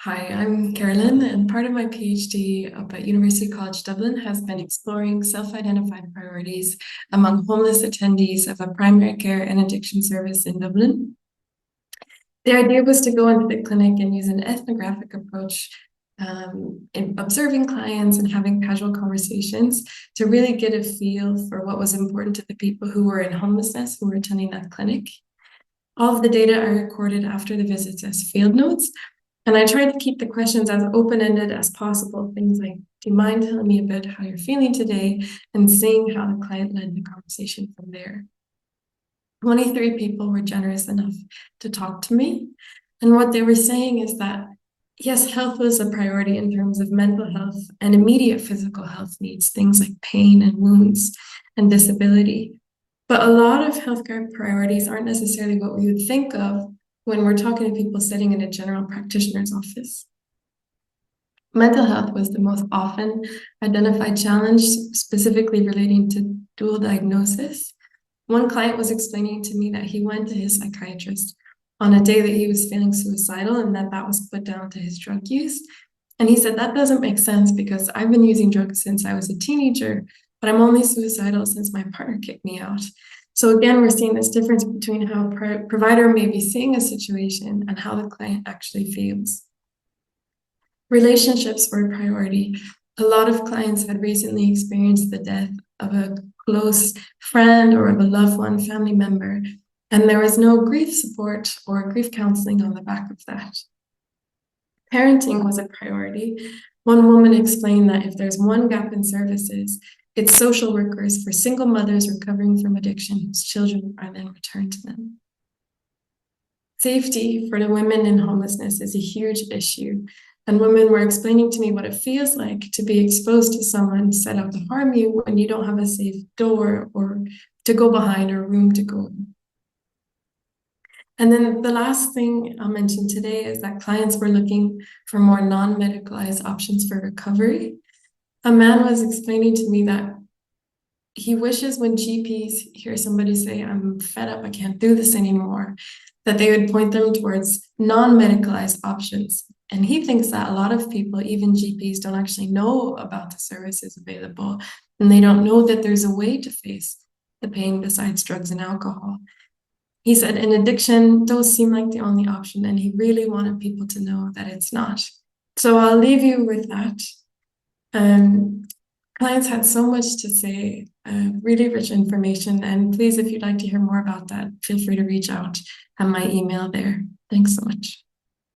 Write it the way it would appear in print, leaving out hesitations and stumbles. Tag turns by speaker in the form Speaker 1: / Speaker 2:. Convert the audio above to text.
Speaker 1: Hi, I'm Carolyn, and part of my PhD up at University College Dublin has been exploring self-identified priorities among homeless attendees of a primary care and addiction service in Dublin. The idea was to go into the clinic and use an ethnographic approach in observing clients and having casual conversations to really get a feel for what was important to the people who were in homelessness who were attending that clinic. All of the data are recorded after the visits as field notes. And I tried to keep the questions as open-ended as possible. Things like, do you mind telling me a bit how you're feeling today? And seeing how the client led the conversation from there. 23 people were generous enough to talk to me. And what they were saying is that, yes, health was a priority in terms of mental health and immediate physical health needs, things like pain and wounds and disability. But a lot of healthcare priorities aren't necessarily what we would think of when we're talking to people sitting in a general practitioner's office. Mental health was the most often identified challenge, specifically relating to dual diagnosis. One client was explaining to me that he went to his psychiatrist on a day that he was feeling suicidal and that was put down to his drug use. And he said, that doesn't make sense because I've been using drugs since I was a teenager, but I'm only suicidal since my partner kicked me out. So again, we're seeing this difference between how a provider may be seeing a situation and how the client actually feels. Relationships were a priority. A lot of clients had recently experienced the death of a close friend or of a loved one, family member, and there was no grief support or grief counseling on the back of that. Parenting was a priority. One woman explained that if there's one gap in services, it's social workers for single mothers recovering from addiction whose children are then returned to them. Safety for the women in homelessness is a huge issue. And women were explaining to me what it feels like to be exposed to someone set out to harm you when you don't have a safe door or to go behind or room to go in. And then the last thing I'll mention today is that clients were looking for more non-medicalized options for recovery. A man was explaining to me that he wishes when GPs hear somebody say, I'm fed up, I can't do this anymore, that they would point them towards non-medicalized options. And he thinks that a lot of people, even GPs, don't actually know about the services available, and they don't know that there's a way to face the pain besides drugs and alcohol. He said in addiction, those seem like the only option, and he really wanted people to know that it's not. So I'll leave you with that. Clients had so much to say, really rich information, and please, if you'd like to hear more about that, feel free to reach out at my email there. Thanks so much.